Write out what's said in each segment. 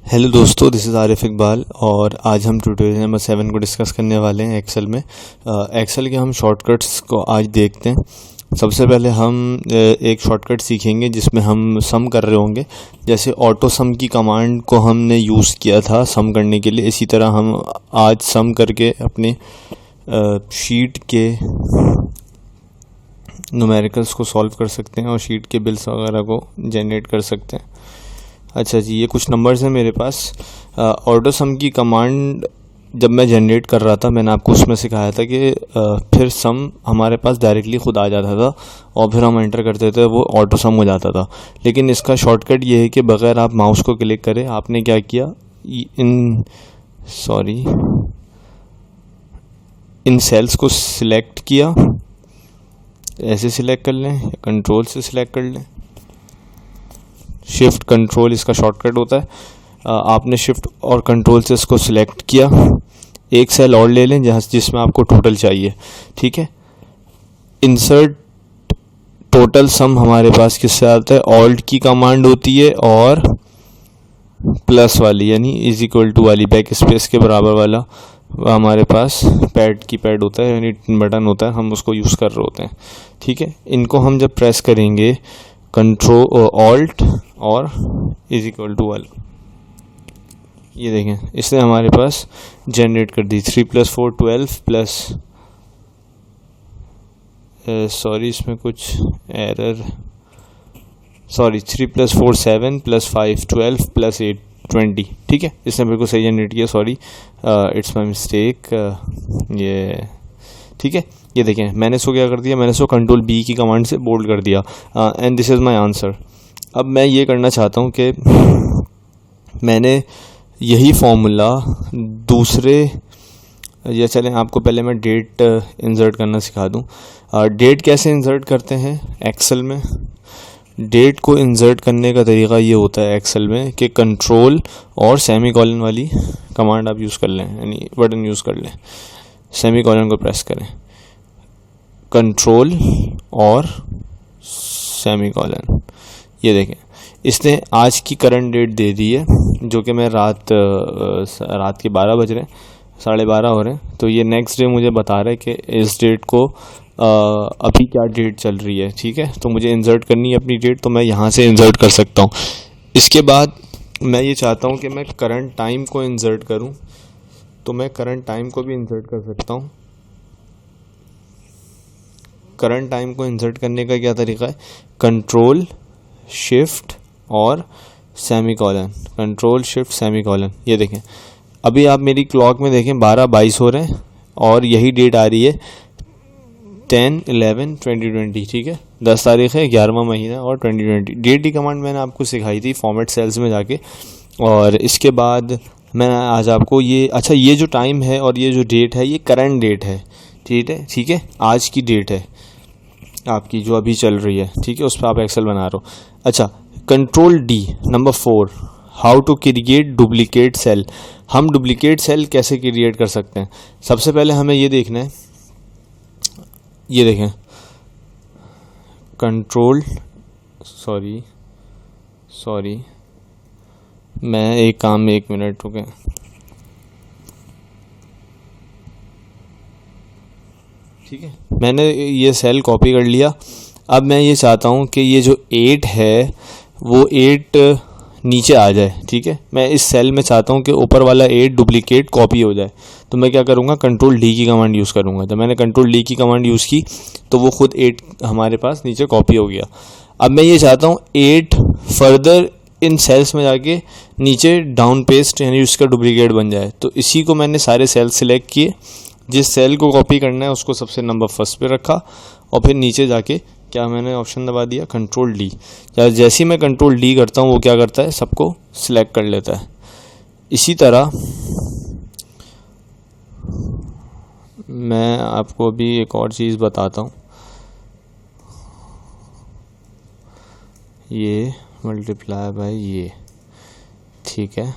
Hello दोस्तों, this is Arif Iqbal और आज हम ट्यूटोरियल नंबर 7 को डिस्कस करने वाले हैं एक्सेल में। एक्सेल के हम शॉर्टकट्स को आज देखते हैं। सबसे पहले हम एक शॉर्टकट सीखेंगे जिसमें हम सम कर रहे होंगे। जैसे ऑटो सम की कमांड को हमने यूज़ किया था सम करने के लिए, इसी तरह हम आज सम करके अपने शीट के न्यूमेरिकल्स को सॉल्व कर सकते हैं और शीट के बिल्स वगैरह को जनरेट कर सकते हैं। अच्छा जी, ये कुछ नंबर्स हैं मेरे पास। ऑटो सम की कमांड जब मैं जनरेट कर रहा था, मैंने आपको उसमें सिखाया था कि फिर सम हमारे पास डायरेक्टली खुद आ जाता था और फिर हम एंटर करते थे, वो ऑटो सम हो जाता था। लेकिन इसका शॉर्टकट ये है कि बगैर आप माउस को क्लिक करें, आपने क्या किया, इन सेल्स को सिलेक्ट किया, ऐसे सिलेक्ट कर लें या कंट्रोल से सिलेक्ट कर लें। शिफ्ट कंट्रोल इसका शॉर्टकट होता है। आपने शिफ्ट और कंट्रोल से इसको सिलेक्ट किया। एक सेल और ले लें जिसमें आपको टोटल चाहिए, ठीक है। इंसर्ट टोटल सम हमारे पास किससे आता है, ऑल्ट की कमांड होती है और प्लस वाली यानी इज इक्वल टू वाली बैक स्पेस के बराबर वाला हमारे पास पैड की पैड होता है यानी बटन होता है, हम उसको यूज़ कर रहे होते हैं, ठीक है। इनको हम जब प्रेस करेंगे कंट्रोल ऑल्ट और इज इक्वल टू वाला, ये देखें इसने हमारे पास जनरेट कर दी 3 + 4 12 प्लस इसमें कुछ एरर, 3 + 4 7 + 5 12 + 8 20, ठीक है। इसने बिल्कुल सही जनरेट किया, इट्स माई मिस्टेक, ये ठीक है। ये देखें मैंने इसको क्या कर दिया, मैंने इसको कंट्रोल बी की कमांड से बोल्ड कर दिया and this is my answer. अब मैं ये करना चाहता हूँ कि मैंने यही फॉर्मूला दूसरे, या चलें आपको पहले मैं डेट इंसर्ट करना सिखा दूँ। डेट कैसे इंसर्ट करते हैं एक्सेल में। डेट को इंसर्ट करने का तरीका ये होता है एक्सेल में कि कंट्रोल और सेमीकोलन वाली कमांड आप यूज़ कर लें, यानी बटन यूज़ कर लें, सेमीकोलन को प्रेस करें, कंट्रोल और सेमीकोलन। ये देखें इसने आज की करंट डेट दे दी है, जो कि मैं रात के 12 बज रहे हैं, 12:30 हो रहे हैं। तो ये नेक्स्ट डे मुझे बता रहा है कि इस डेट को अभी क्या डेट चल रही है, ठीक है। तो मुझे इंसर्ट करनी है अपनी डेट, तो मैं यहाँ से इंसर्ट कर सकता हूँ। इसके बाद मैं ये चाहता हूँ कि मैं करंट टाइम को इंसर्ट करूँ, तो मैं करंट टाइम को भी इंसर्ट कर सकता हूँ। करंट टाइम को इंसर्ट करने का क्या तरीका है, कंट्रोल शिफ्ट और सेमीकोलन, कंट्रोल शिफ्ट सेमीकोलन। ये देखें अभी आप मेरी क्लॉक में देखें 12:22 हो रहे हैं और यही डेट आ रही है 10/11/2020, ठीक है। 10 तारीख है, 11वां महीना और 2020। डेट की कमांड मैंने आपको सिखाई थी फॉर्मेट सेल्स में जाके, और इसके बाद मैं आज आपको ये जो टाइम है और ये जो डेट है ये करंट डेट है, ठीक है। आज की डेट है आपकी जो अभी चल रही है, ठीक है, उस पर आप एक्सेल बना रहे हो। अच्छा, control D number 4, how to create duplicate cell. हम डुप्लीकेट सेल कैसे क्रिएट कर सकते हैं। सबसे पहले हमें ये देखना है, ये देखें कंट्रोल, सॉरी मैं एक काम में 1 मिनट रुके। ठीक है, मैंने ये सेल कॉपी कर लिया। अब मैं ये चाहता हूँ कि ये जो 8 है वो 8 नीचे आ जाए, ठीक है। मैं इस सेल में चाहता हूँ कि ऊपर वाला 8 डुप्लीकेट कॉपी हो जाए, तो मैं क्या करूँगा, कंट्रोल डी की कमांड यूज़ करूँगा। जब मैंने कंट्रोल डी की कमांड यूज़ की तो वो खुद 8 हमारे पास नीचे कॉपी हो गया। अब मैं ये चाहता हूँ 8 फर्दर इन सेल्स में जाके नीचे डाउन पेस्ट यानी उसका डुप्लीकेट बन जाए। तो इसी को मैंने सारे सेल सिलेक्ट किए, जिस सेल को कॉपी करना है उसको सबसे नंबर फर्स्ट पे रखा और फिर नीचे जाके क्या मैंने ऑप्शन दबा दिया, कंट्रोल डी। जैसे ही मैं कंट्रोल डी करता हूँ वो क्या करता है, सबको सिलेक्ट कर लेता है। इसी तरह मैं आपको अभी एक और चीज़ बताता हूँ, ये मल्टीप्लाई बाय ये, ठीक है।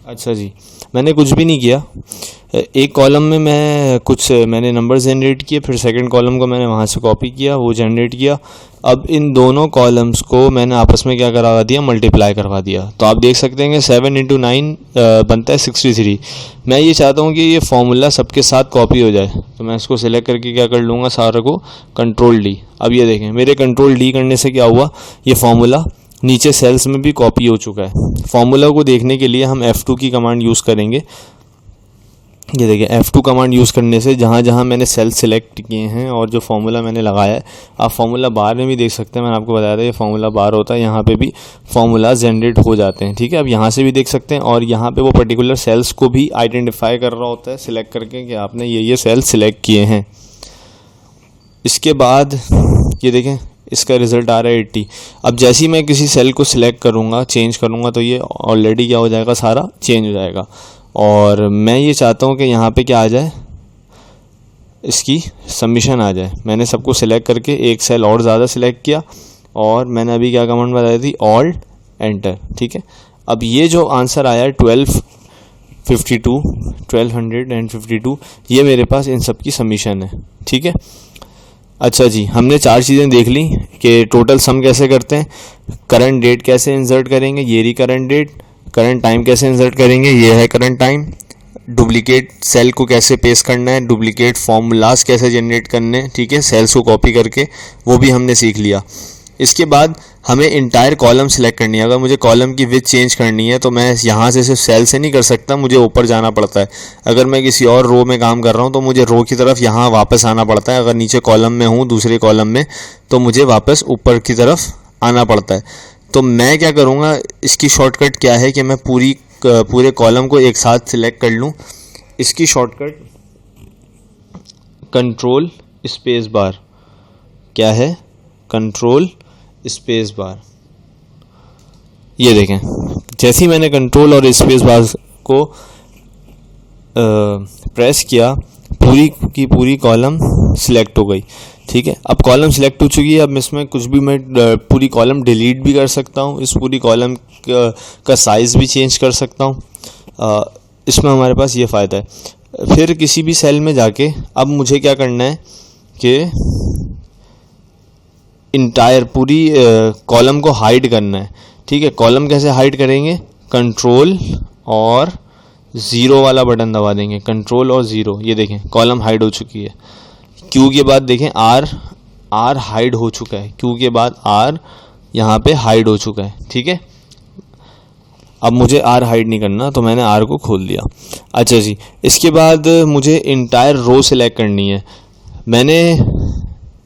अच्छा जी, मैंने कुछ भी नहीं किया, एक कॉलम में मैंने नंबर जनरेट किए, फिर सेकंड कॉलम को मैंने वहाँ से कॉपी किया, वो जनरेट किया। अब इन दोनों कॉलम्स को मैंने आपस में क्या करवा दिया, मल्टीप्लाई करवा दिया। तो आप देख सकते हैं कि 7 × 9 बनता है 63। मैं ये चाहता हूँ कि ये फॉर्मूला सबके साथ कॉपी हो जाए, तो मैं इसको सिलेक्ट करके क्या कर लूँगा, सारे को Ctrl+D। अब ये देखें मेरे Ctrl+D करने से क्या हुआ, ये फार्मूला नीचे सेल्स में भी कॉपी हो चुका है। फार्मूला को देखने के लिए हम F2 की कमांड यूज़ करेंगे। ये देखिए F2 कमांड यूज़ करने से जहाँ जहाँ मैंने सेल सिलेक्ट किए हैं और जो फार्मूला मैंने लगाया है, आप फार्मूला बार में भी देख सकते हैं। मैंने आपको बताया था ये फार्मूला बार होता है, यहाँ पे भी फार्मूला जनरेट हो जाते हैं। ठीक है, अब यहाँ से भी देख सकते हैं और यहाँ पे वो पर्टिकुलर सेल्स को भी आइडेंटिफाई कर रहा होता है सिलेक्ट करके कि आपने ये सेल सिलेक्ट किए हैं। इसके बाद ये देखें इसका रिज़ल्ट आ रहा है 80। अब जैसे ही मैं किसी सेल को सिलेक्ट करूँगा, चेंज करूँगा, तो ये ऑलरेडी क्या हो जाएगा, सारा चेंज हो जाएगा। और मैं ये चाहता हूँ कि यहाँ पे क्या आ जाए, इसकी सबमिशन आ जाए। मैंने सबको सिलेक्ट करके एक सेल और ज़्यादा सिलेक्ट किया और मैंने अभी क्या कमांड बताई थी, ऑल्ट एंटर। ठीक है, अब ये जो आंसर आया है 1252, ये मेरे पास इन सब की सबमिशन है। ठीक है, अच्छा जी, हमने 4 चीज़ें देख ली कि टोटल सम कैसे करते हैं, करंट डेट कैसे इंसर्ट करेंगे, ये रही करंट डेट, करंट टाइम कैसे इंसर्ट करेंगे, ये है करंट टाइम, डुप्लीकेट सेल को कैसे पेस्ट करना है, डुप्लीकेट फॉर्मूलाज कैसे जनरेट करने हैं। ठीक है, सेल्स को कॉपी करके, वो भी हमने सीख लिया। इसके बाद हमें इंटायर कॉलम सेलेक्ट करनी है। अगर मुझे कॉलम की विड्थ चेंज करनी है तो मैं यहाँ से सिर्फ सेल से नहीं कर सकता, मुझे ऊपर जाना पड़ता है। अगर मैं किसी और रो में काम कर रहा हूँ तो मुझे रो की तरफ यहाँ वापस आना पड़ता है। अगर नीचे कॉलम में हूँ दूसरे कॉलम में, तो मुझे वापस ऊपर की तरफ आना पड़ता है। तो मैं क्या करूँगा, इसकी शॉर्टकट क्या है कि मैं पूरे कॉलम को एक साथ सिलेक्ट कर लूँ। इसकी शॉर्टकट कंट्रोल स्पेस बार, क्या है, कंट्रोल स्पेस बार। ये देखें जैसे ही मैंने कंट्रोल और स्पेस बार को प्रेस किया, पूरी की पूरी कॉलम सिलेक्ट हो गई। ठीक है, अब कॉलम सिलेक्ट हो चुकी है। अब इसमें कुछ भी मैं पूरी कॉलम डिलीट भी कर सकता हूँ, इस पूरी कॉलम का साइज़ भी चेंज कर सकता हूँ। इसमें हमारे पास ये फ़ायदा है। फिर किसी भी सेल में जाके अब मुझे क्या करना है कि इंटायर पूरी कॉलम को हाइड करना है। ठीक है, कॉलम कैसे हाइड करेंगे, कंट्रोल और 0 वाला बटन दबा देंगे, कंट्रोल और 0। ये देखें कॉलम हाइड हो चुकी है। क्यू के बाद देखें आर हाइड हो चुका है, क्यू के बाद आर यहाँ पे हाइड हो चुका है। ठीक है, अब मुझे आर हाइड नहीं करना, तो मैंने आर को खोल दिया। अच्छा जी, इसके बाद मुझे इंटायर रो सिलेक्ट करनी है। मैंने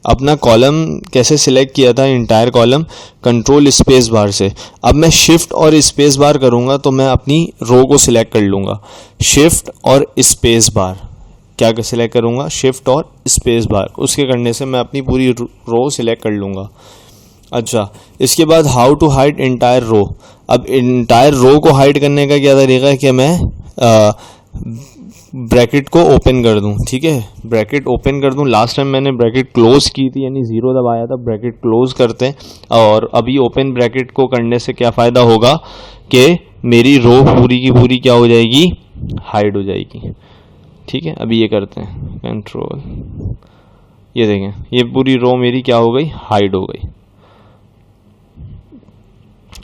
अपना कॉलम कैसे सिलेक्ट किया था, entire column control space bar से। अब मैं शिफ्ट और स्पेस बार करूँगा तो मैं अपनी रो को सिलेक्ट कर लूँगा। शिफ्ट और स्पेस बार क्या सिलेक्ट करूँगा, शिफ्ट और स्पेस बार, उसके करने से मैं अपनी पूरी रो सिलेक्ट कर लूँगा। अच्छा, इसके बाद how to hide entire row. अब इंटायर रो को हाइड करने का क्या तरीका है कि मैं ब्रैकेट को ओपन कर दूं। ठीक है, ब्रैकेट ओपन कर दूं। लास्ट टाइम मैंने ब्रैकेट क्लोज की थी, यानी 0 दबाया था, ब्रैकेट क्लोज करते हैं। और अभी ओपन ब्रैकेट को करने से क्या फ़ायदा होगा कि मेरी रो पूरी की पूरी क्या हो जाएगी, हाइड हो जाएगी। ठीक है, अभी ये करते हैं कंट्रोल, ये देखें ये पूरी रो मेरी क्या हो गई, हाइड हो गई।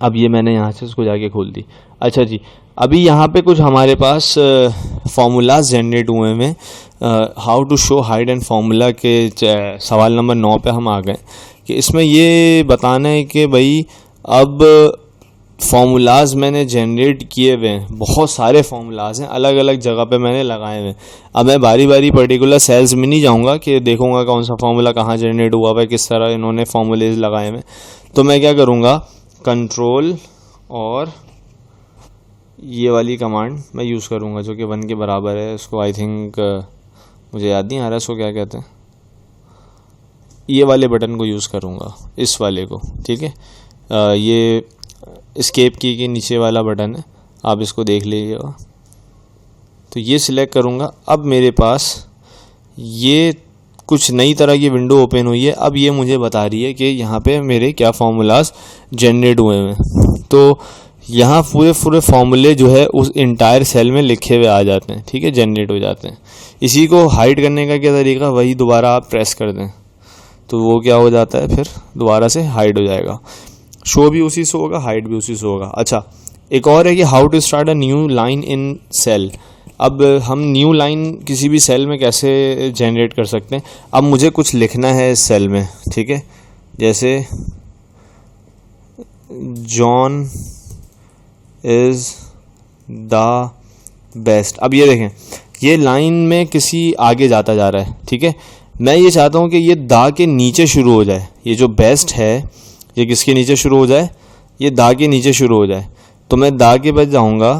अब ये मैंने यहाँ से उसको जाके खोल दी। अच्छा जी, अभी यहाँ पे कुछ हमारे पास फार्मूलाज जनरेट हुए हैं। How to show hide and formula के सवाल नंबर 9 पे हम आ गए कि इसमें ये बताना है कि भाई अब फार्मूलाज मैंने जनरेट किए हुए हैं, बहुत सारे फार्मूलाज हैं, अलग अलग जगह पे मैंने लगाए हुए हैं। अब मैं बारी बारी पर्टिकुलर सेल्स में नहीं जाऊंगा कि देखूंगा कौन सा फार्मूला कहाँ जनरेट हुआ है, किस तरह इन्होंने फार्मूलेज लगाए हुए। तो मैं क्या करूँगा, कंट्रोल और ये वाली कमांड मैं यूज़ करूँगा जो कि 1 के बराबर है। इसको आई थिंक मुझे याद नहीं आ रहा इसको क्या कहते हैं, ये वाले बटन को यूज़ करूँगा, इस वाले को। ठीक है, ये एस्केप की के नीचे वाला बटन है, आप इसको देख लीजिएगा। तो ये सिलेक्ट करूँगा। अब मेरे पास ये कुछ नई तरह की विंडो ओपन हुई है। अब ये मुझे बता रही है कि यहाँ पे मेरे क्या फार्मूलाज जनरेट हुए हैं। तो यहाँ पूरे फॉर्मूले जो है उस इंटायर सेल में लिखे हुए आ जाते हैं, ठीक है, जनरेट हो जाते हैं। इसी को हाइड करने का क्या तरीका, वही दोबारा आप प्रेस कर दें तो वो क्या हो जाता है, फिर दोबारा से हाइड हो जाएगा। शो भी उसी से होगा, हाइड भी उसी से होगा। अच्छा, एक और है कि how to start a new line in cell. अब हम न्यू लाइन किसी भी सेल में कैसे जनरेट कर सकते हैं। अब मुझे कुछ लिखना है इस सेल में, ठीक है, जैसे जॉन इज़ द बेस्ट। अब ये देखें, ये लाइन में किसी आगे जाता जा रहा है, ठीक है। मैं ये चाहता हूँ कि ये दा के नीचे शुरू हो जाए। ये जो बेस्ट है ये किसके नीचे शुरू हो जाए, ये दा के नीचे शुरू हो जाए। तो मैं दा के पास जाऊँगा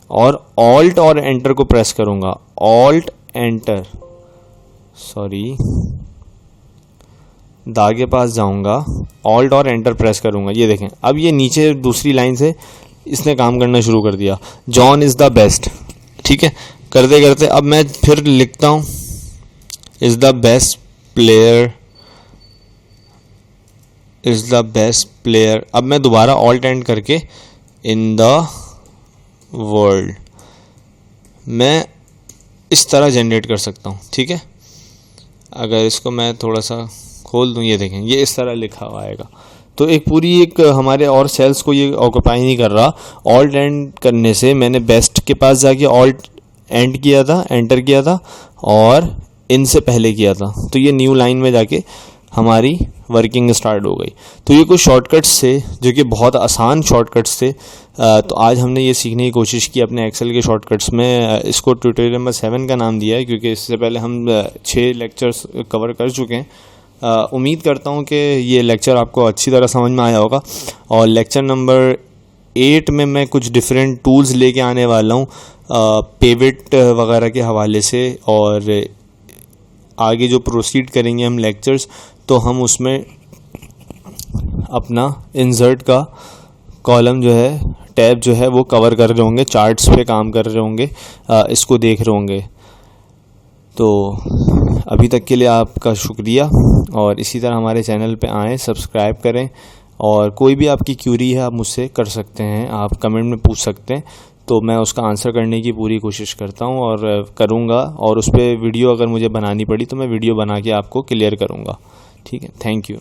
और ऑल्ट और एंटर को प्रेस करूँगा, ऑल्ट एंटर, सॉरी, दा के पास जाऊँगा, ऑल्ट और एंटर प्रेस करूँगा। ये देखें, अब ये नीचे दूसरी लाइन से इसने काम करना शुरू कर दिया, जॉन इज़ द बेस्ट, ठीक है। करते करते अब मैं फिर लिखता हूँ is the best player, is the best player. अब मैं दोबारा ऑल्ट एंड करके इन द वर्ल्ड, मैं इस तरह जनरेट कर सकता हूँ, ठीक है। अगर इसको मैं थोड़ा सा खोल दूँ, ये देखें, ये इस तरह लिखा हुआ आएगा। तो एक पूरी एक हमारे और सेल्स को ये ऑक्यूपाई नहीं कर रहा। ऑल्ट एंड करने से मैंने बेस्ट के पास जाके ऑल्ट एंड किया था, एंटर किया था, और इनसे पहले किया था, तो ये न्यू लाइन में जाके हमारी वर्किंग स्टार्ट हो गई। तो ये कुछ शॉर्टकट्स थे जो कि बहुत आसान शॉर्टकट्स थे। तो आज हमने ये सीखने की कोशिश की अपने एक्सेल के शॉर्टकट्स में। इसको ट्यूटोरियल नंबर 7 का नाम दिया है क्योंकि इससे पहले हम 6 लेक्चर्स कवर कर चुके हैं। उम्मीद करता हूँ कि ये लेक्चर आपको अच्छी तरह समझ में आया होगा। और लेक्चर नंबर 8 में मैं कुछ डिफरेंट टूल्स लेके आने वाला हूँ पेविट वगैरह के हवाले से। और आगे जो प्रोसीड करेंगे हम लेक्चर्स, तो हम उसमें अपना इंसर्ट का कॉलम जो है, टैब जो है, वो कवर कर रहे होंगे, चार्ट्स पे काम कर रहे होंगे, इसको देख रहे होंगे। तो अभी तक के लिए आपका शुक्रिया, और इसी तरह हमारे चैनल पे आएँ, सब्सक्राइब करें, और कोई भी आपकी क्यूरी है आप मुझसे कर सकते हैं, आप कमेंट में पूछ सकते हैं, तो मैं उसका आंसर करने की पूरी कोशिश करता हूं और करूंगा। और उस पर वीडियो अगर मुझे बनानी पड़ी तो मैं वीडियो बना के आपको क्लियर करूंगा, ठीक है। Thank you.